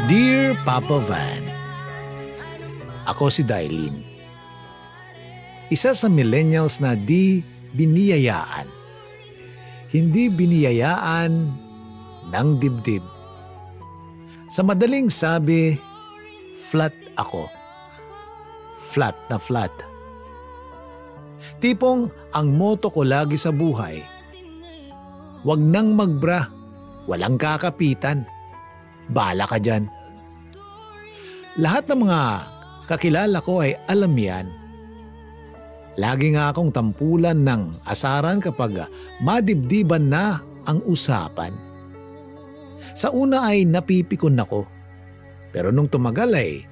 Dear Papa Van, ako si Dailin. Isa sa millennials na di biniyayaan. Hindi biniyayaan ng dibdib. Sa madaling sabi, flat ako. Flat na flat. Tipong ang motto ko lagi sa buhay, wag nang magbra, walang kakapitan. Bala ka dyan. Lahat ng mga kakilala ko ay alam yan. Lagi nga akong tampulan ng asaran kapag madibdiban na ang usapan. Sa una ay napipikon ako. Pero nung tumagal ay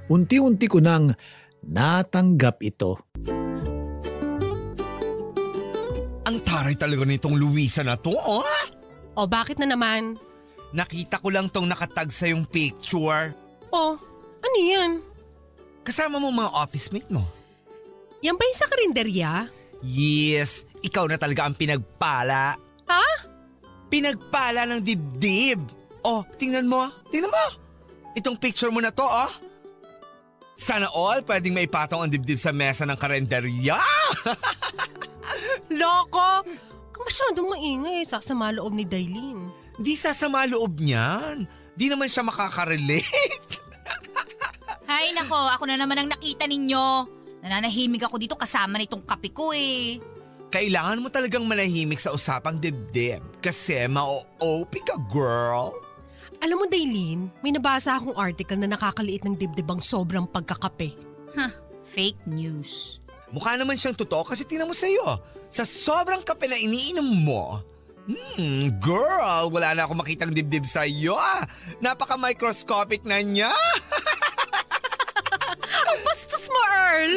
unti-unti ko nang natanggap ito. Ang taray talaga nitong Luisa na to, oh? O bakit na naman? Nakita ko lang tong nakatag sa yung picture. Oh, ano yan? Kasama mo mga office mate mo. Yan ba yung sa karinderya? Yes, ikaw na talaga ang pinagpala. Ha? Pinagpala ng dibdib. Oh, tingnan mo. Tingnan mo. Itong picture mo na to, oh. Sana all pwedeng maipatong ang dibdib sa mesa ng karinderya. Loko! Kung masyadong maingay, sasama loob ni Dailin. Di sasama loob niyan. Di naman siya makaka-relate. Hay nako, ako na naman ang nakita ninyo. Nananahimik ako dito kasama nitong kape ko eh. Kailangan mo talagang manahimik sa usapang dibdib kasi ma-OP ka, girl. Alam mo, Dailin, may nabasa akong article na nakakaliit ng dibdib ang sobrang pagkakape. Fake news. Mukha naman siyang totoo kasi tingnan mo sa'yo. Sa sobrang kape na iniinom mo, girl, wala na akong makitang dibdib sa'yo. Napaka-microscopic na niya. Ang bastos mo, Earl!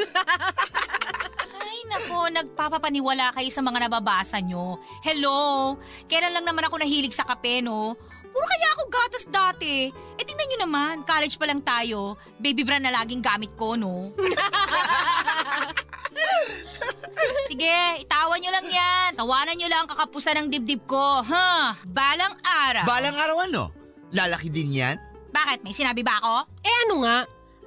Ay nako, nagpapapaniwala kayo sa mga nababasa nyo. Hello, kailan lang naman ako nahilig sa kape, no? Puro kaya ako gatas dati. Tingnan nyo naman, college pa lang tayo. Baby brand na laging gamit ko, no? Sige, itawan nyo lang yan. Tawanan nyo lang ang kakapusan ng dibdib ko. Balang araw. Balang araw ano? Lalaki din yan? Bakit? May sinabi ba ako? Ano nga?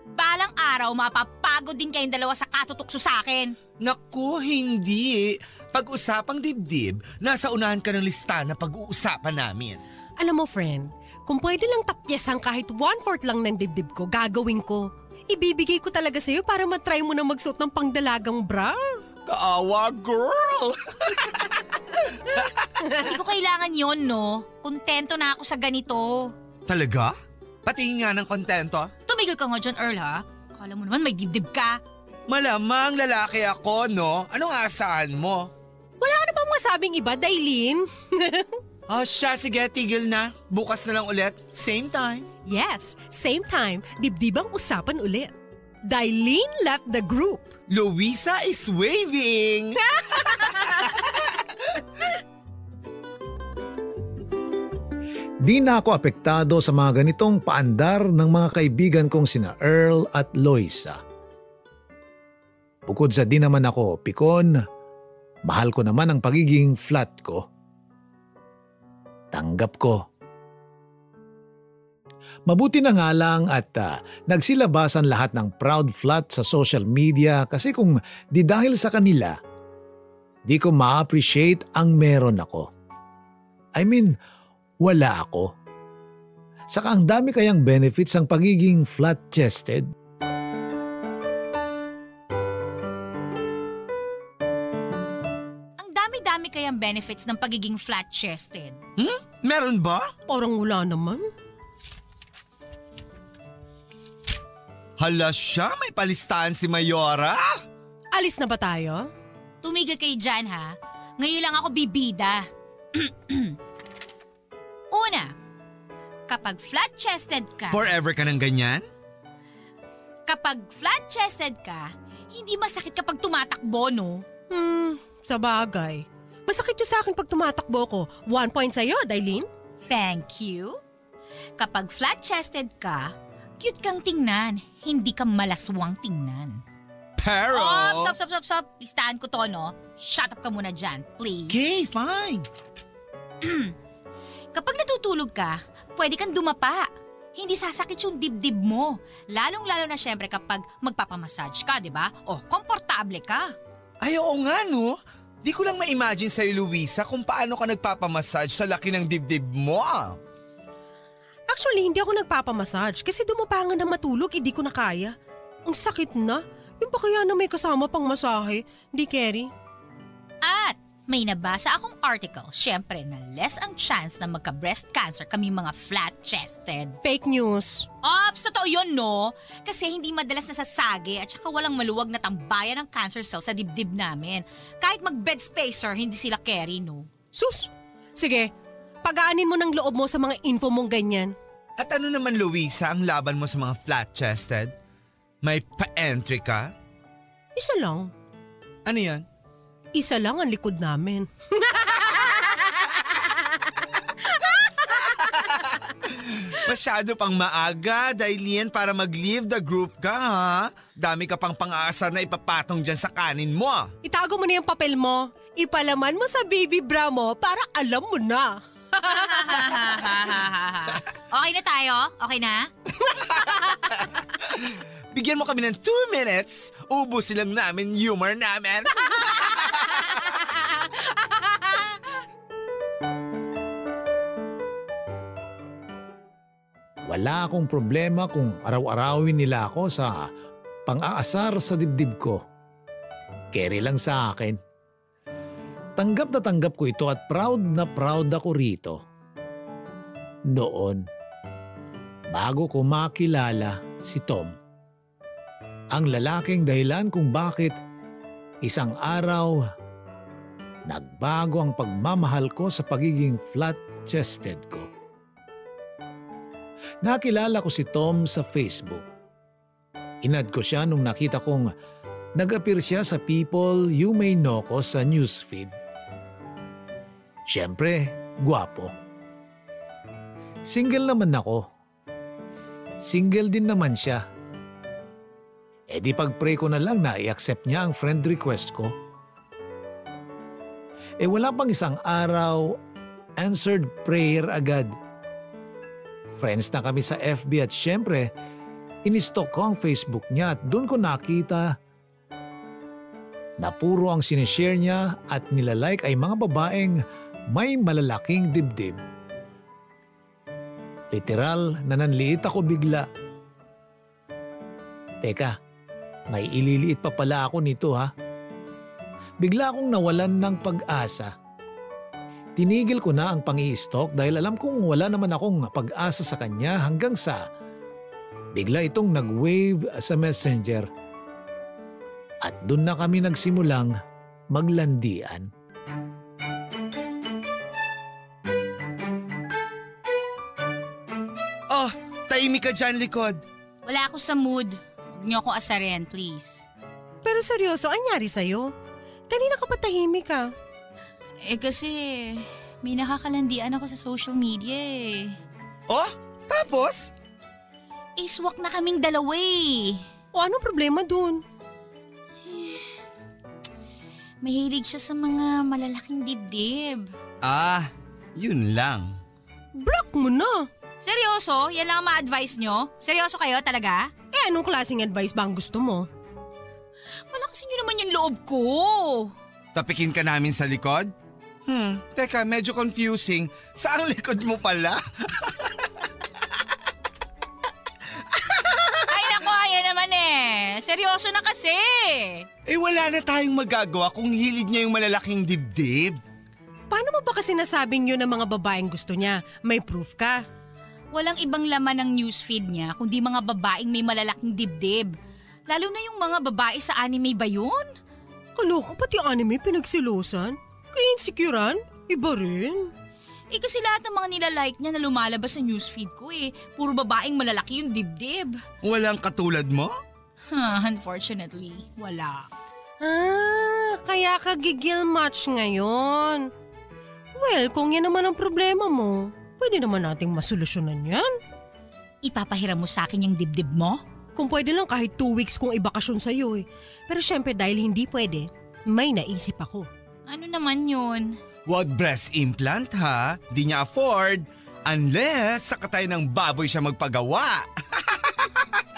Balang araw, mapapagod din kayong dalawa sa katutukso sa akin. Naku, hindi. Pag-usapang dibdib, nasa unahan ka ng lista na pag-uusapan namin. Alam mo, friend, kung pwede lang tapyasan kahit 1/4 lang ng dibdib ko, gagawin ko. Ibibigay ko talaga sa'yo para matry mo na magsuot ng pangdalagang bra. Kaawa, girl! Hindi ko kailangan yon, no? Kontento na ako sa ganito. Talaga? Patingin nga ng kontento? Tumigil ka nga dyan, Earl, ha? Akala mo naman may dibdib ka. Malamang lalaki ako, no? Anong asaan mo? Wala ka na bang masabing iba, Dailin? Siya, sige, tigil na. Bukas na lang ulit. Same time. Yes, same time, dibdibang usapan ulit. Dailin left the group. Luisa is waving! Di na ako apektado sa mga ganitong paandar ng mga kaibigan kong sina Earl at Loisa. Bukod sa di naman ako pikon, mahal ko naman ang pagiging flat ko. Tanggap ko. Mabuti na nga lang at nagsilabasan lahat ng proud flat sa social media kasi kung di dahil sa kanila, di ko ma-appreciate ang meron ako. I mean, wala ako. Saka ang dami kayang benefits ang pagiging flat-chested. Ang dami-dami kayang benefits ng pagiging flat-chested. Meron ba? Parang wala naman. Hala siya, may palistahan si Mayora. Alis na ba tayo? Tumigil kayo dyan, ha? Ngayon lang ako bibida. Una, kapag flat-chested ka... Forever ka ng ganyan? Kapag flat-chested ka, hindi masakit kapag tumatakbo, no? Sa bagay. Masakit yun sa akin pag tumatakbo ko. 1 point sa'yo, Dailin. Thank you. Kapag flat-chested ka, cute kang tingnan, hindi ka malaswang tingnan. Pero... Stop. Listahan ko to, no? Shut up ka muna dyan, please. Okay, fine. Kapag natutulog ka, pwede kang dumapa. hindi sasakit yung dibdib mo. Lalong-lalo na syempre kapag magpapamassage ka, di ba? O, komportable ka. Ay, oo nga no. Di ko lang ma-imagine sa'yo, Luisa, kung paano ka nagpapamassage sa laki ng dibdib mo. Actually, hindi ako nagpapamassage kasi dumapangan na matulog, hindi ko na kaya. Ang sakit na. Yung pa kaya na may kasama pang masahe, di Kerry? At may nabasa akong article, syempre na less ang chance na magka-breast cancer kami mga flat-chested. Fake news. Ops, totoo yun, no? Kasi hindi madalas nasasagi at saka walang maluwag na tambayan ng cancer cells sa dibdib namin. Kahit mag-bed spacer, hindi sila carry, no? Sus! Sige, pagaanin mo ng loob mo sa mga info mong ganyan. At ano naman, Luisa, ang laban mo sa mga flat-chested? May pa-entry ka? Isa lang. Ano yan? Isa lang ang likod namin. Masyado pang maaga, Dailien, para mag-leave the group ka, ha? Dami ka pang pang-aasar na ipapatong dyan sa kanin mo. Itago mo na yung papel mo. Ipalaman mo sa baby bra mo para alam mo na. Okay na tayo? Okay na? Bigyan mo kami ng 2 minutes, ubusin lang namin humor namin. Wala akong problema kung araw-arawin nila ako sa pang-aasar sa dibdib ko. Carry lang sa akin. Tanggap na tanggap ko ito at proud na proud ako rito. Noon, bago ko makilala si Tom. Ang lalaking dahilan kung bakit isang araw nagbago ang pagmamahal ko sa pagiging flat-chested ko. Nakilala ko si Tom sa Facebook. Inad ko siya nung nakita kong nag-appear siya sa People You May Know ko sa newsfeed. Siyempre, gwapo. Single naman ako. Single din naman siya. E di pag-pray ko na lang na i-accept niya ang friend request ko. E wala pang isang araw, answered prayer agad. Friends na kami sa FB at syempre, in-stalk ko ang Facebook niya at doon ko nakita na puro ang sinishare niya at nilalike ay mga babaeng may malalaking dibdib. Literal na nanliit ako bigla. Teka, may ililiit pa pala ako nito ha. Bigla akong nawalan ng pag-asa. Tinigil ko na ang pang-i-stalk dahil alam kong wala naman akong pag-asa sa kanya hanggang sa bigla itong nag-wave sa messenger. At doon na kami nagsimulang maglandian. Oh, tahimik ka dyan, likod. Wala ako sa mood. Huwag niyo ako asarin, please. Pero seryoso, anyari sa'yo? Kanina ka pa tahimik ka. Kasi may nakakalandian ako sa social media eh. Oh, tapos? Swak na kaming dalawa eh. O anong problema dun? Mahilig siya sa mga malalaking dibdib. Ah, yun lang. Block mo na. Seryoso? Yan lang ang ma-advise nyo? Seryoso kayo talaga? Anong klaseng advice ba ang gusto mo? Palakasin nyo naman yung loob ko. Tapikin ka namin sa likod? Teka, medyo confusing. Saan likod mo pala? Ay nako, ayan naman eh. Seryoso na kasi. Wala na tayong magagawa kung hilig niya yung malalaking dibdib. Paano mo ba kasi nasabing yun ng mga babaeng gusto niya? May proof ka? Walang ibang laman ng newsfeed niya kundi mga babaeng may malalaking dibdib. Lalo na yung mga babae sa anime ba yun? Kaloka, pati anime pinagsilusan? Kaya insecurean? Iba rin. Kasi lahat ng mga nilalike niya na lumalabas sa newsfeed ko puro babaeng malalaki yung dibdib. Walang katulad mo? Unfortunately, wala. Kaya ka gigil match ngayon. Well, kung yan naman ang problema mo, pwede naman nating masolusyonan yan. Ipapahiram mo sa akin yung dibdib mo? Kung pwede lang kahit 2 weeks kong ibakasyon sa'yo Pero syempre dahil hindi pwede, may naisip ako. Ano naman yun? Wag breast implant ha, di niya afford. Unless sa katay ng baboy siya magpagawa.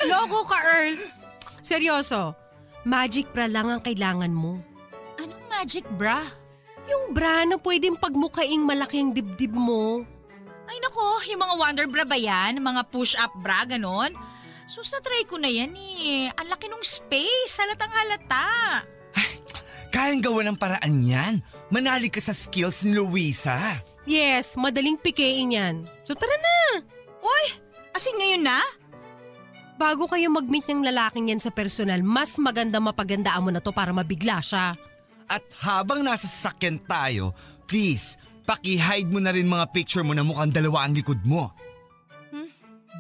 Loko ka, Earl. Seryoso, magic bra lang ang kailangan mo. Anong magic bra? Yung bra na pwedeng pagmukaing malaki ang dibdib mo. Ay nako, yung mga wonder bra ba yan? Mga push-up bra, ganon? Sus, na-try ko na yan eh. Ang laki nung space, halatang halata. Kayang gawa ng paraan yan. Manalig ka sa skills ni Luisa. Yes, madaling pikein yan. So tara na! Uy, asin ngayon na? Bago kayo mag-meet ng lalaking yan sa personal, mas maganda mapagandaan mo na to para mabigla siya. At habang nasa sasakyan tayo, please, paki-hide mo na rin mga picture mo na mukhang dalawa ang likod mo.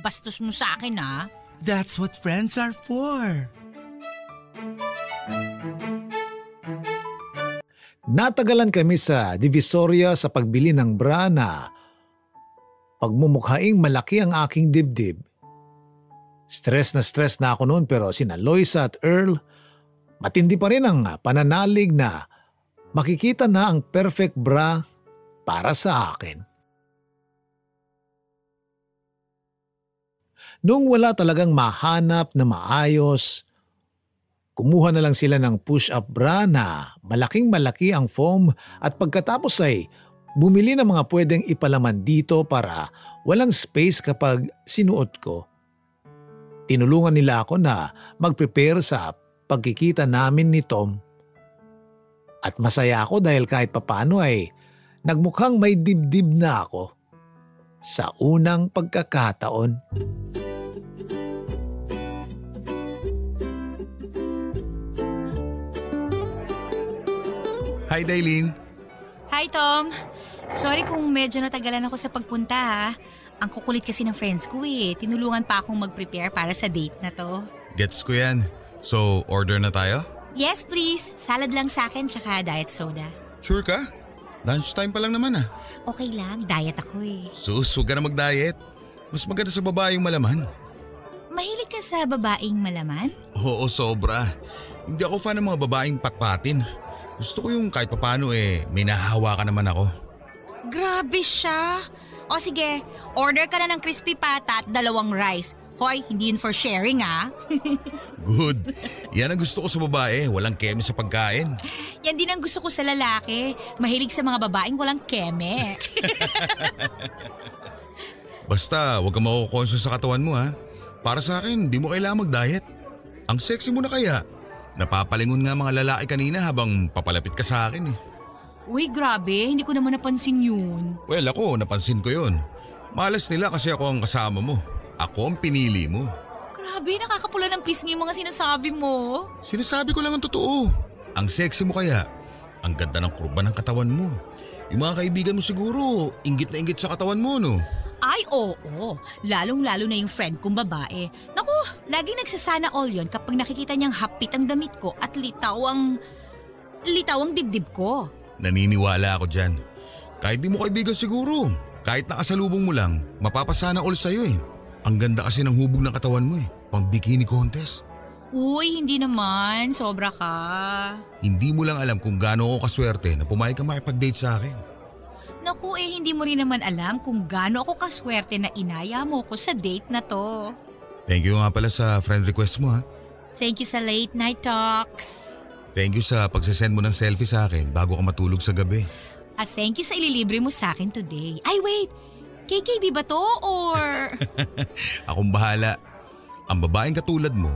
Bastos mo sa akin ah. That's what friends are for. Natagalan kami sa Divisoria sa pagbili ng bra na pagmumukhaing malaki ang aking dibdib. Stress na ako noon pero sina Loisa at Earl, matindi pa rin ang pananalig na makikita na ang perfect bra para sa akin. Nung wala talagang mahanap na maayos, kumuha na lang sila ng push-up bra na malaking-malaki ang foam at pagkatapos ay bumili ng mga pwedeng ipalaman dito para walang space kapag sinuot ko. Tinulungan nila ako na mag-prepare sa pagkikita namin ni Tom. At masaya ako dahil kahit papano ay nagmukhang may dibdib na ako sa unang pagkakataon. Hi, Dailin. Hi, Tom. Sorry kung medyo natagalan ako sa pagpunta ha. Ang kukulit kasi ng friends ko eh. Tinulungan pa akong mag-prepare para sa date na to. Gets ko yan. So, order na tayo? Yes, please. Salad lang sa akin tsaka diet soda. Sure ka? Lunchtime pa lang naman ah. Okay lang, diet ako eh. Sus, huwag ka na mag-diet. Mas maganda sa babaeng malaman. Mahilig ka sa babaeng malaman? Oo, sobra. Hindi ako fan ng mga babaeng patpatin. Gusto ko yung kahit papano may nahahawakan naman ako. Grabe siya. O sige, order ka na ng crispy pata at 2 rice. Hoy, hindi yun for sharing ah. Good. Yan ang gusto ko sa babae, walang keme sa pagkain. Yan din ang gusto ko sa lalaki. Mahilig sa mga babaeng walang keme. Basta, huwag kang makukonsyo sa katawan mo ha. Para sa akin, di mo kailangan mag-diet. Ang sexy mo na kaya. Napapalingon nga mga lalaki kanina habang papalapit ka sa akin eh. Uy, grabe. Hindi ko naman napansin yun. Well, ako, napansin ko yun. Malas nila kasi ako ang kasama mo. Ako ang pinili mo. Grabe, nakakapula ng pisngi yung mga sinasabi mo. Sinasabi ko lang ang totoo. Ang sexy mo kaya. Ang ganda ng kurba ng katawan mo. Yung mga kaibigan mo siguro, inggit na inggit sa katawan mo, no? Ay, oo. Lalong-lalo na yung friend kong babae. Naku, laging nagsasana all yon kapag nakikita niyang hapit ang damit ko at litaw ang dibdib ko. Naniniwala ako dyan. Kahit di mo kaibigan siguro. Kahit nakasalubong mo lang, mapapasana all sa'yo eh. Ang ganda kasi ng hubog ng katawan mo eh. Pang bikini contest. Uy, hindi naman. Sobra ka. Hindi mo lang alam kung gaano ako kaswerte na pumayag ka makipag-date sa akin. Naku, hindi mo rin naman alam kung gaano ako kaswerte na inaya mo ko sa date na to. Thank you nga pala sa friend request mo ha. Thank you sa late night talks. Thank you sa pagsasend mo ng selfie sa akin bago ka matulog sa gabi. At thank you sa ililibre mo sa akin today. Ay wait, KKB ba to or… Akong bahala. Ang babaeng katulad mo,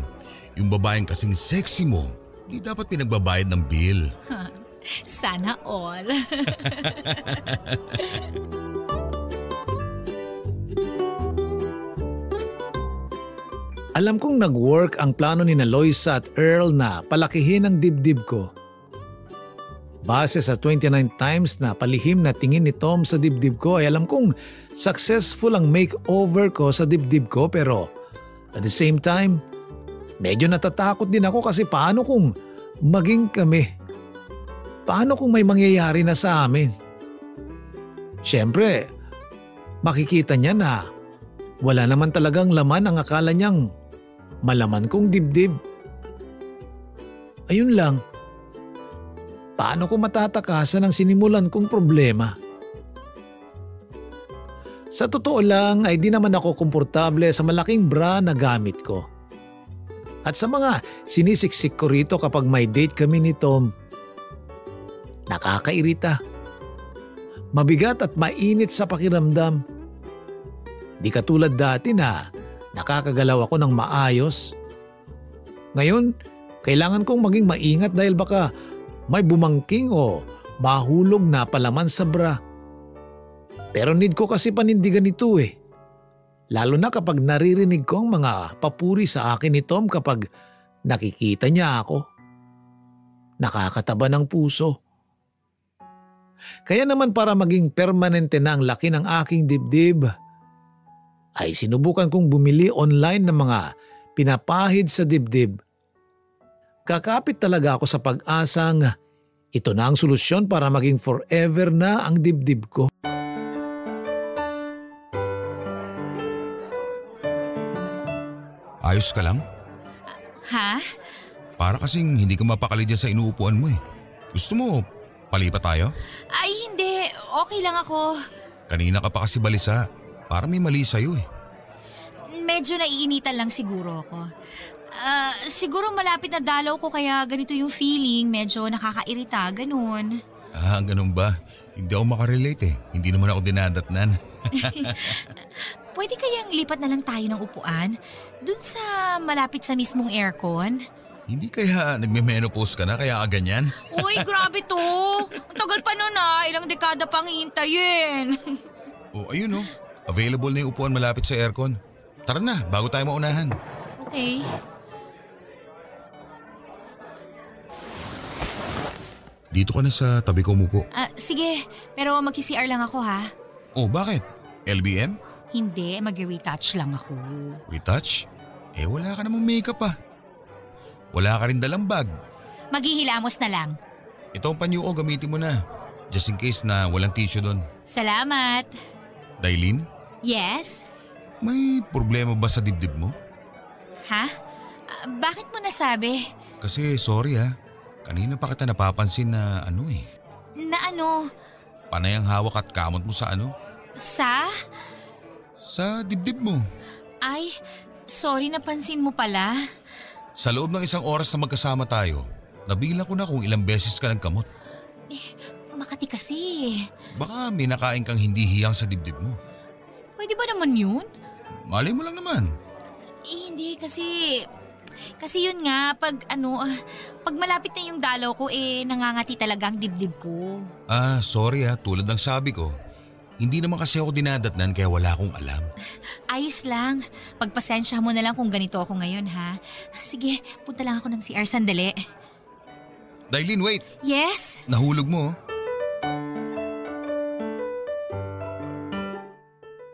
yung babaeng kasing sexy mo, di dapat pinagbabayad ng bill. Sana all. Alam kong nag-work ang plano ni na Loisa at Earl na palakihin ang dibdib ko. Base sa 29 times na palihim na tingin ni Tom sa dibdib ko ay alam kong successful ang makeover ko sa dibdib ko pero at the same time, medyo natatakot din ako kasi paano kung maging kami? Paano kung may mangyayari na sa amin? Siyempre, makikita niya na wala naman talagang laman ang akala niyang malaman kong dibdib. Ayun lang. Paano ko matatakasan ang sinimulan kong problema? Sa totoo lang ay di naman ako komportable sa malaking bra na gamit ko. At sa mga sinisiksik ko rito kapag may date kami ni Tom, nakakairita. Mabigat at mainit sa pakiramdam. Di katulad dati na nakakagalaw ako ng maayos. Ngayon, kailangan kong maging maingat dahil baka may bumangking o mahulog na palaman sa bra. Pero need ko kasi panindigan ito eh. Lalo na kapag naririnig ko ang mga papuri sa akin ni Tom kapag nakikita niya ako. Nakakataba ng puso. Kaya naman para maging permanente na ang laki ng aking dibdib, ay sinubukan kong bumili online ng mga pinapahid sa dibdib. Kakapit talaga ako sa pag-asang ito na ang solusyon para maging forever na ang dibdib ko. Ayos ka lang? Ha? Para kasing hindi ka mapakali dyan sa inuupuan mo eh. Gusto mo, palipat tayo? Ay, hindi. Okay lang ako. Kanina ka pa kasi balisa. Para may mali sa'yo eh. Medyo naiinitan lang siguro ako. Siguro malapit na dalaw ko kaya ganito yung feeling. Medyo nakakairita, ganun. Ganun ba? Hindi ako makarelate eh. Hindi naman ako dinadatnan. Pwede kayang lipat na lang tayo ng upuan? Dun sa malapit sa mismong aircon? Hindi kaya nagme-menopause ka na kaya ka ganyan? Uy, grabe to. Ang tagal pa nun ilang dekada pang hihintayin. Ayun oh. Available na yung upuan malapit sa aircon. Tara na, bago tayo maunahan. Okay. Dito ka na sa tabi ko umupo. Sige, pero mag-CR lang ako ha. Oh, bakit? LBM? Hindi, mag-retouch lang ako. Retouch? Wala ka namang makeup ah. Wala ka rin dalang bag. Maghihilamos na lang. Ito ang panyo ko, gamitin mo na. Just in case na walang tissue doon. Salamat. Dailin? Yes? May problema ba sa dibdib mo? Ha? Bakit mo nasabi? Kasi sorry ah. Kanina pa kita napapansin na Na ano? Panay ang hawak at kamot mo sa Sa? Sa dibdib mo. Ay, sorry napansin mo pala. Sa loob ng isang oras na magkasama tayo, nabilang ko na kung ilang beses ka nagkamot. Makati kasi. Baka may nakain kang hindi hiyang sa dibdib mo. Pwede ba naman yun? Malay mo lang naman. Hindi kasi yun nga, pag malapit na yung dalaw ko nangangati talaga ang dibdib ko. Sorry tulad ng sabi ko. Hindi naman kasi ako dinadatnan kaya wala akong alam. Ayos lang. Pagpasensya mo na lang kung ganito ako ngayon ha. Sige, punta lang ako ng CR sandali. Dailin, wait. Yes? Nahulog mo.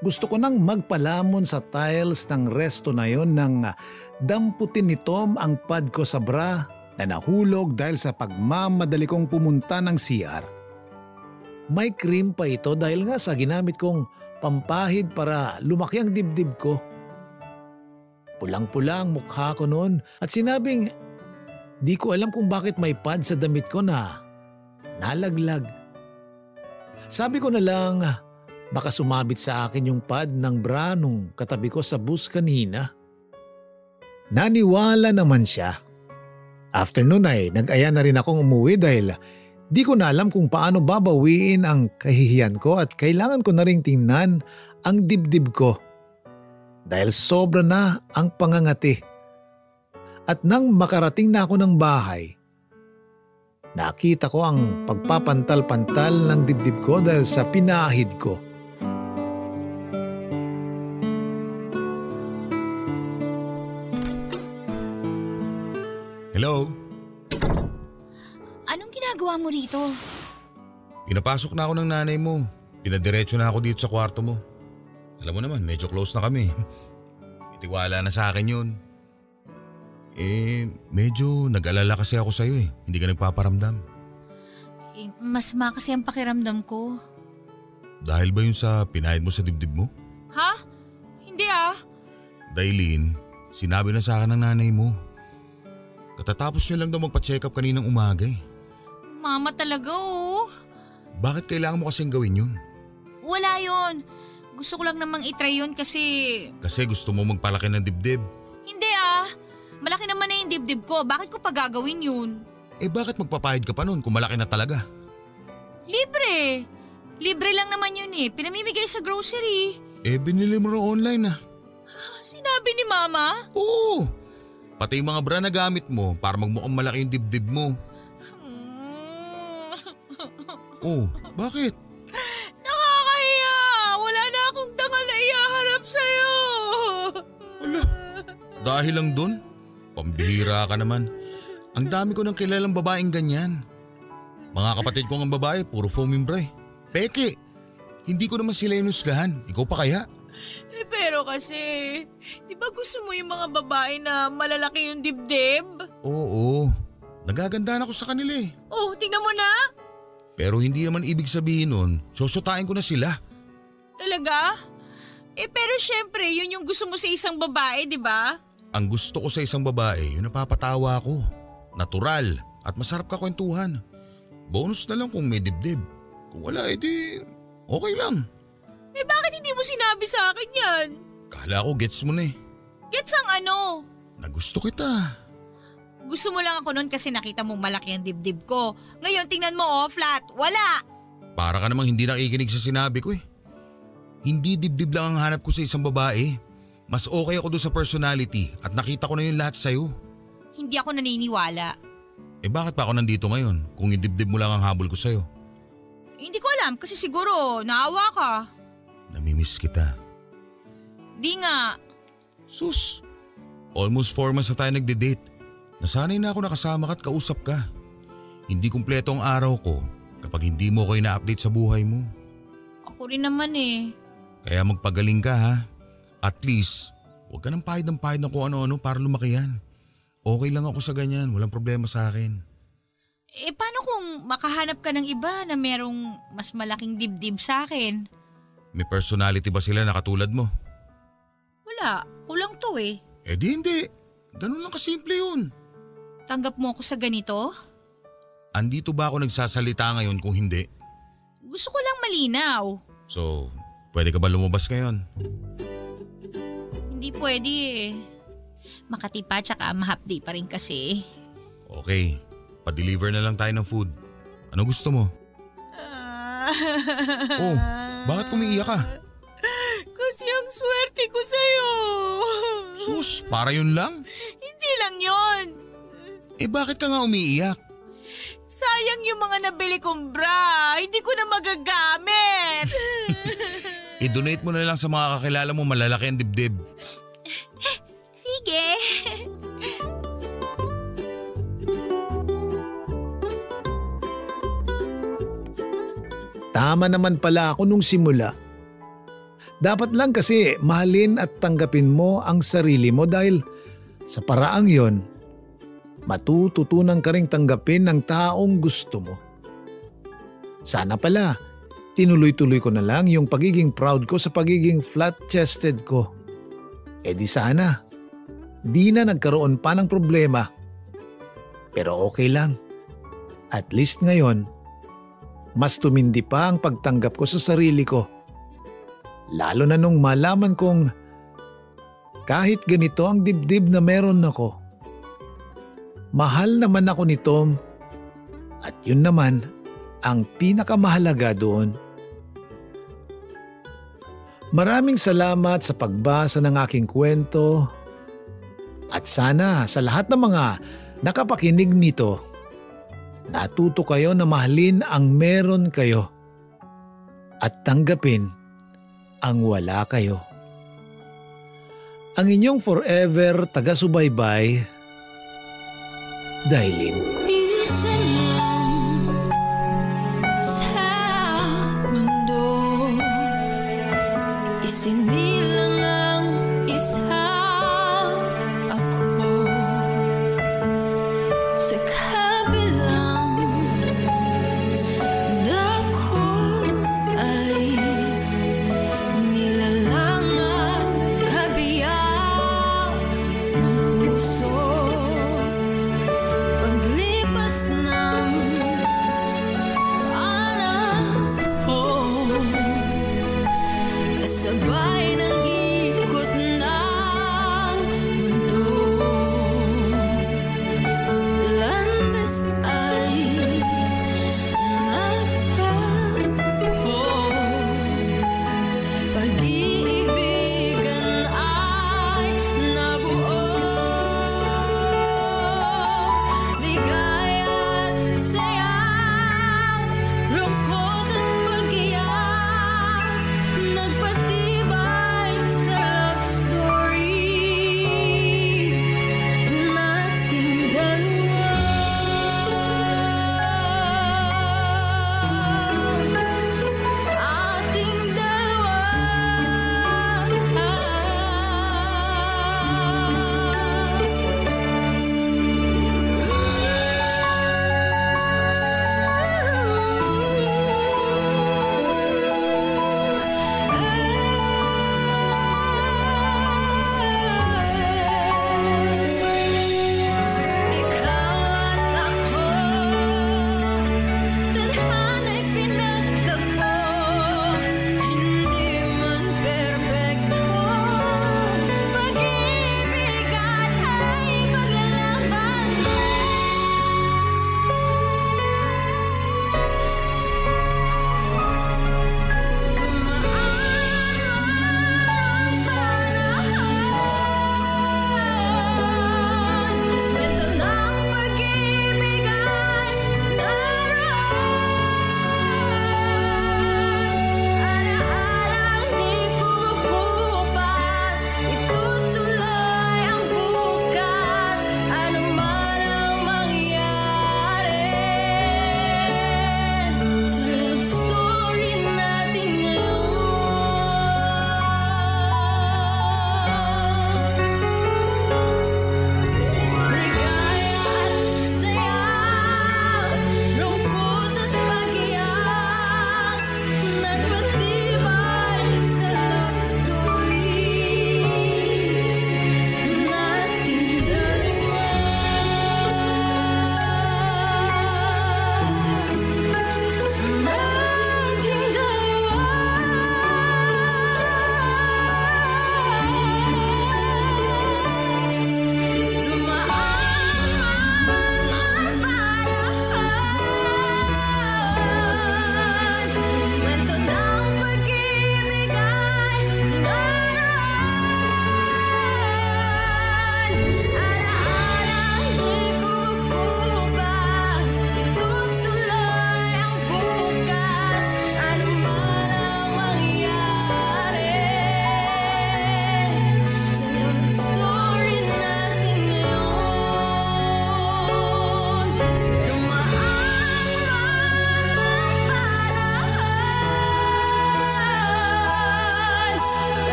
Gusto ko nang magpalamon sa tiles ng resto na yon nang damputin ni Tom ang pad ko sa bra na nahulog dahil sa pagmamadali kong pumunta ng CR. May cream pa ito dahil nga sa ginamit kong pampahid para lumaki ang dibdib ko. Pulang-pula ang mukha ko noon at sinabing di ko alam kung bakit may pad sa damit ko na nalaglag. Sabi ko na lang baka sumabit sa akin yung pad ng bra nung katabi ko sa bus kanina. Naniwala naman siya. After nun ay nag-aya na rin akong umuwi dahil di ko na alam kung paano babawiin ang kahihiyan ko at kailangan ko na ring tingnan ang dibdib ko. Dahil sobra na ang pangangati. At nang makarating na ako ng bahay, nakita ko ang pagpapantal-pantal ng dibdib ko dahil sa pinahid ko. Hello? Anong ginagawa mo rito? Pinapasok na ako ng nanay mo. Pinadiretso na ako dito sa kwarto mo. Alam mo naman, medyo close na kami. Itiwala na sa akin yun. Medyo nag-alala kasi ako sa'yo eh. Hindi ka nagpaparamdam. Masama kasi ang pakiramdam ko. Dahil ba yun sa pinahid mo sa dibdib mo? Ha? Hindi Dailin, sinabi na sa akin ng nanay mo. Katatapos niya lang daw magpa-check up kaninang umaga eh. Mama talaga Bakit kailangan mo kasing gawin yun? Wala yun. Gusto ko lang namang itry yun kasi… Kasi gusto mo magpalaki ng dibdib. Hindi ah. Malaki naman na yung dibdib ko. Bakit ko pa gagawin yun? Eh bakit magpapahid ka pa nun kung malaki na talaga? Libre. Libre lang naman yun eh. Pinamimigay sa grocery. Eh binili mo rin online ah. Sinabi ni Mama? Oo. Pati yung mga bra na gamit mo para magmukhang malaki yung dibdib mo. Oh, bakit? Nakakahiya! Wala na akong dangal na ihaharap sa'yo! Wala. Dahil lang dun? Pambihira ka naman. Ang dami ko ng kilalang babaeng ganyan. Mga kapatid ko ng babae, puro foaming bra eh. Peke, hindi ko naman sila inusgahan. Ikaw pa kaya? Pero kasi, di ba gusto mo yung mga babae na malalaki yung dibdib? Oo, nagagandaan ako sa kanila eh. Oh, tingnan mo na! Pero hindi naman ibig sabihin nun, susutain ko na sila. Talaga? Pero syempre, yun yung gusto mo sa isang babae, di ba? Ang gusto ko sa isang babae, yung napapatawa ko. Natural at masarap ka kwentuhan. Bonus na lang kung may dibdib. Kung wala, edi okay lang. Bakit hindi mo sinabi sa akin yan? Kala ko gets mo na eh. Gets ang ano? Na gusto kita. Gusto mo lang ako nun kasi nakita mong malaki ang dibdib ko. Ngayon tingnan mo flat. Wala! Para ka namang hindi nakikinig sa sinabi ko eh. Hindi dibdib lang ang hanap ko sa isang babae. Mas okay ako doon sa personality at nakita ko na yung lahat sa'yo. Hindi ako naniniwala. Bakit pa ako nandito ngayon kung yung dibdib mo lang ang habol ko sa'yo? Hindi ko alam kasi siguro naawa ka. Namimiss kita. Di nga. Sus, almost 4 months na tayo nagde-date. Nasanay na ako nakasama ka at kausap ka. Hindi kumpleto ang araw ko kapag hindi mo ko ina-update sa buhay mo. Ako rin naman eh. Kaya magpagaling ka ha. At least, huwag ka nang pahid ng kung ano-ano para lumaki yan. Okay lang ako sa ganyan, walang problema sa akin. Paano kung makahanap ka ng iba na merong mas malaking dibdib sa akin? May personality ba sila na katulad mo? Wala, kulang to eh. Di hindi. Ganun lang kasimple yun. Tanggap mo ako sa ganito? Andito ba ako nagsasalita ngayon kung hindi? Gusto ko lang malinaw. So, pwede ka ba lumabas ngayon? Hindi pwede eh. Makati pa tsaka mahapdi pa rin kasi. Okay, pa-deliver na lang tayo ng food. Ano gusto mo? Oh, bakit umiiyak ka? Kasi ang swerte ko sa'yo. Sus, para yun lang? Hindi lang yun. Bakit ka nga umiiyak? Sayang yung mga nabili kong bra. Hindi ko na magagamit. I-donate mo na lang sa mga kakilala mo malalaki ang dibdib. Sige. Tama naman pala ako nung simula. Dapat lang kasi mahalin at tanggapin mo ang sarili mo dahil sa paraang yon, matututunan ka ring tanggapin ng taong gusto mo. Sana pala, tinuloy-tuloy ko na lang yung pagiging proud ko sa pagiging flat-chested ko. Di sana, di na nagkaroon pa ng problema. Pero okay lang. At least ngayon, mas tumindi pa ang pagtanggap ko sa sarili ko. Lalo na nung malaman kong kahit ganito ang dibdib na meron ako, mahal naman ako nito at yun naman ang pinakamahalaga doon. Maraming salamat sa pagbasa ng aking kwento at sana sa lahat ng mga nakapakinig nito, natuto kayo na mahalin ang meron kayo at tanggapin ang wala kayo. Ang inyong forever taga-subaybay, Dailin.